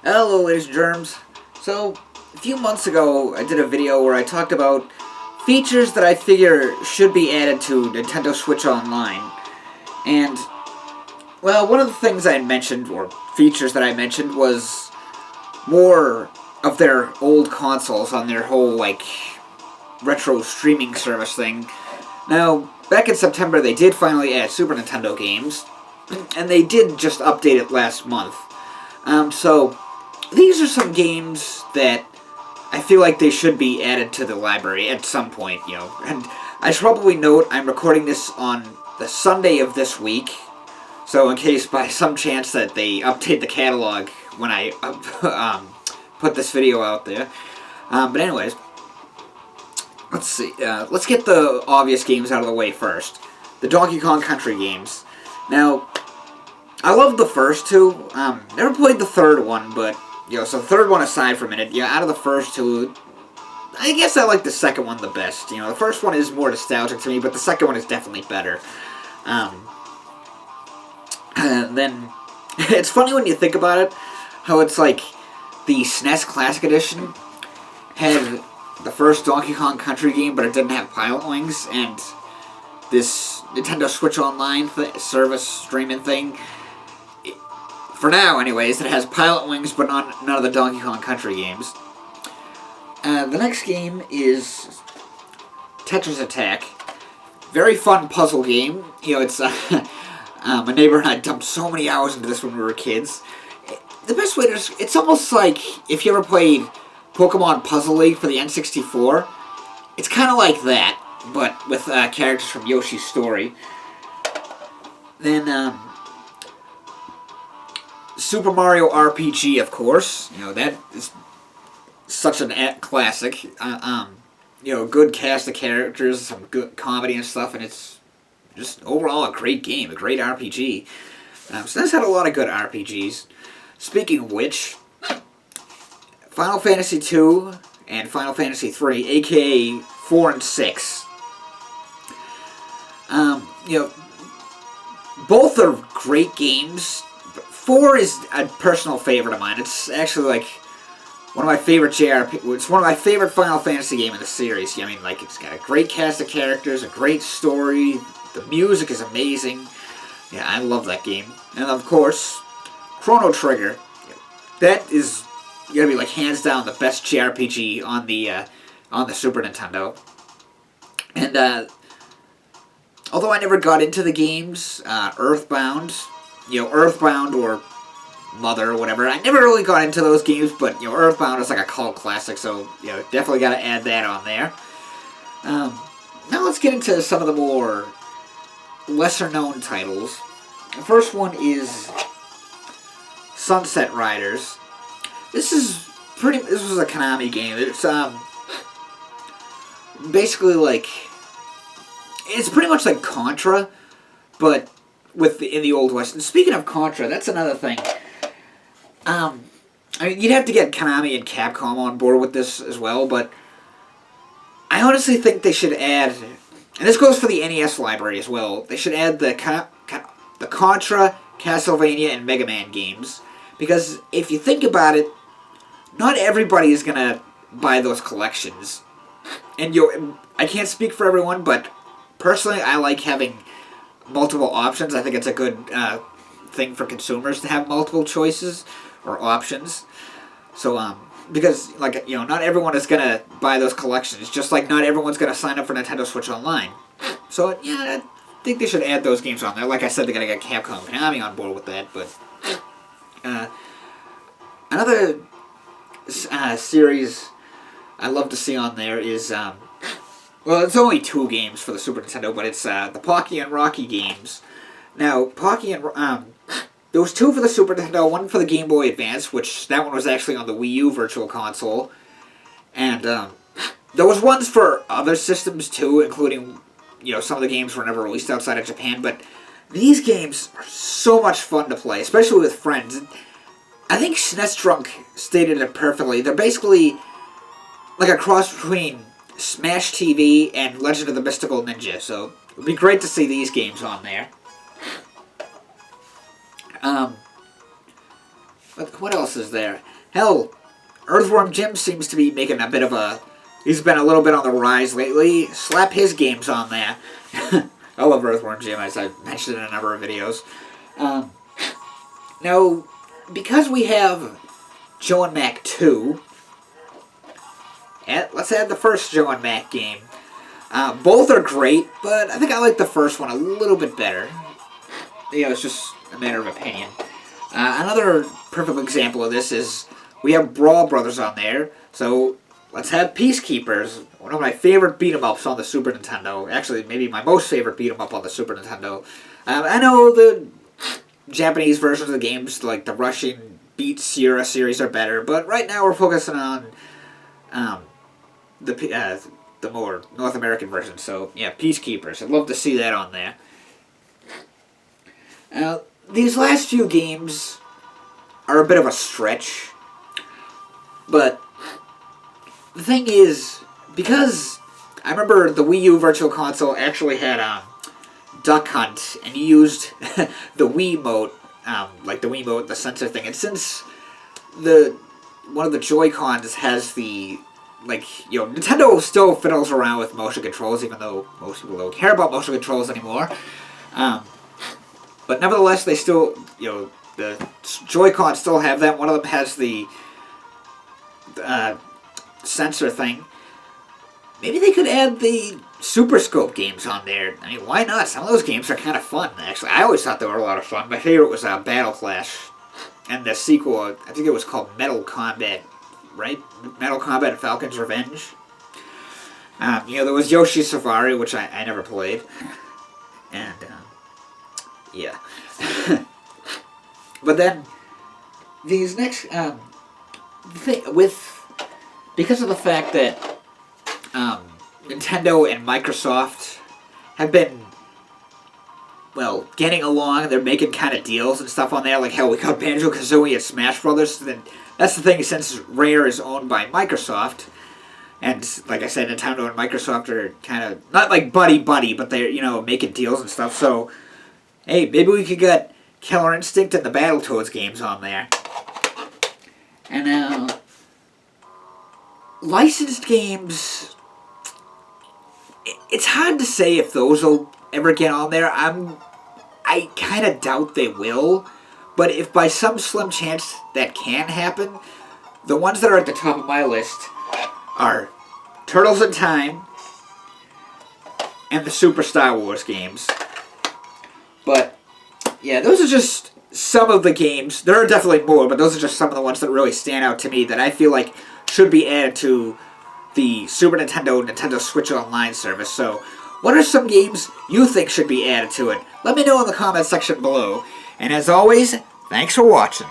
Hello, ladies and germs. So, a few months ago, I did a video where I talked about features that I figure should be added to Nintendo Switch Online. And, well, one of the things I mentioned, or features that I mentioned, was more of their old consoles on their whole, retro streaming service thing. Now, back in September, they did finally add Super Nintendo games, and they did just update it last month. So, these are some games that I feel like they should be added to the library at some point, And I should probably note I'm recording this on the Sunday of this week, so in case by some chance that they update the catalog when I put this video out there. But anyways, let's see. Let's get the obvious games out of the way first. The Donkey Kong Country games. Now, I love the first two. Never played the third one, but so the third one aside for a minute, out of the first two, I guess I like the second one the best. The first one is more nostalgic to me, but the second one is definitely better. And then, it's funny when you think about it, how it's like the SNES Classic Edition had the first Donkey Kong Country game, but it didn't have Pilot Wings, and this Nintendo Switch Online service streaming thing, for now, anyways, it has Pilot Wings, but none of the Donkey Kong Country games. The next game is Tetris Attack. Very fun puzzle game. It's my neighbor and I dumped so many hours into this when we were kids. The best way to it's almost like if you ever played Pokemon Puzzle League for the N64. It's kind of like that, but with characters from Yoshi's Story. Then, Super Mario RPG, of course. That is such an classic. Good cast of characters, some good comedy and stuff, and it's just overall a great game, a great RPG. So that's had a lot of good RPGs. Speaking of which, Final Fantasy II and Final Fantasy III, aka 4 and 6. Both are great games. 4 is a personal favorite of mine. It's actually one of my favorite It's one of my favorite Final Fantasy game in the series. It's got a great cast of characters, a great story. The music is amazing. Yeah, I love that game. And of course, Chrono Trigger. That is gonna be hands down the best JRPG on the Super Nintendo. And although I never got into the games, Earthbound. Earthbound or Mother or whatever. I never really got into those games, but, Earthbound is like a cult classic, so, definitely gotta add that on there. Now let's get into some of the more lesser-known titles. The first one is Sunset Riders. This was a Konami game. It's, basically it's pretty much like Contra, but in the Old West. And speaking of Contra, that's another thing. You'd have to get Konami and Capcom on board with this as well, but I honestly think they should add, and this goes for the NES library as well, they should add the Contra, Castlevania, and Mega Man games. Because if you think about it, not everybody is going to buy those collections. And I can't speak for everyone, but personally I like having multiple options. I think it's a good thing for consumers to have multiple choices or options. So, because, not everyone is going to buy those collections, just like not everyone's going to sign up for Nintendo Switch Online. So, yeah, I think they should add those games on there. Like I said, they're going to get Capcom and Konami on board with that, but another series I love to see on there is, it's only 2 games for the Super Nintendo, but it's the Pocky and Rocky games. Now, Pocky and there was 2 for the Super Nintendo, 1 for the Game Boy Advance, which that one was actually on the Wii U Virtual Console, and there was ones for other systems too, including some of the games were never released outside of Japan. But these games are so much fun to play, especially with friends. I think SNES Drunk stated it perfectly. They're basically like a cross between Smash TV and Legend of the Mystical Ninja, so it would be great to see these games on there. What else is there? Hell, Earthworm Jim seems to be making a bit of a... He's been a little bit on the rise lately. Slap his games on there. I love Earthworm Jim, as I've mentioned in a number of videos. Now, because we have Joe and Mac 2, let's add the first Joe and Mac game. Both are great, but I think I like the first one a little bit better. You know, it's just a matter of opinion. Another perfect example of this is we have Brawl Brothers on there, so let's have Peacekeepers, one of my favorite beat-em-ups on the Super Nintendo. Actually, maybe my most favorite beat-em-up on the Super Nintendo. I know the Japanese versions of the games, like the Russian Beat Sierra series, are better, but right now we're focusing on the more North American version. So, yeah, Peacekeepers. I'd love to see that on there. These last few games are a bit of a stretch, but the thing is, because I remember the Wii U Virtual Console actually had Duck Hunt, and you used the Wiimote, like the Wiimote, the sensor thing, and since one of the Joy-Cons has the, like, you know, Nintendo still fiddles around with motion controls, even though most people don't care about motion controls anymore. But nevertheless, they still, you know, the Joy-Con still have that. One of them has the sensor thing. Maybe they could add the Super Scope games on there. I mean, why not? Some of those games are kind of fun, actually. I always thought they were a lot of fun. My favorite was Battle Clash. And the sequel, I think it was called Metal Combat, right? Metal Combat Falcon's Revenge. You know, there was Yoshi's Safari, which I never played. And, yeah. But then, these next, because of the fact that Nintendo and Microsoft have been, well, getting along, they're making kind of deals and stuff on there, like how we got Banjo-Kazooie and Smash Brothers, then that's the thing, since Rare is owned by Microsoft, and like I said, Nintendo and Microsoft are kind of, not like buddy-buddy, but they're, you know, making deals and stuff, so, hey, maybe we could get Killer Instinct and the Battletoads games on there. And, licensed games, it's hard to say if those will ever get on there. I kind of doubt they will, but if by some slim chance that can happen, the ones that are at the top of my list are Turtles in Time and the Super Star Wars games. But, yeah, those are just some of the games. There are definitely more, but those are just some of the ones that really stand out to me that I feel like should be added to the Super Nintendo Switch Online service. So, what are some games you think should be added to it? Let me know in the comment section below. And as always, thanks for watching.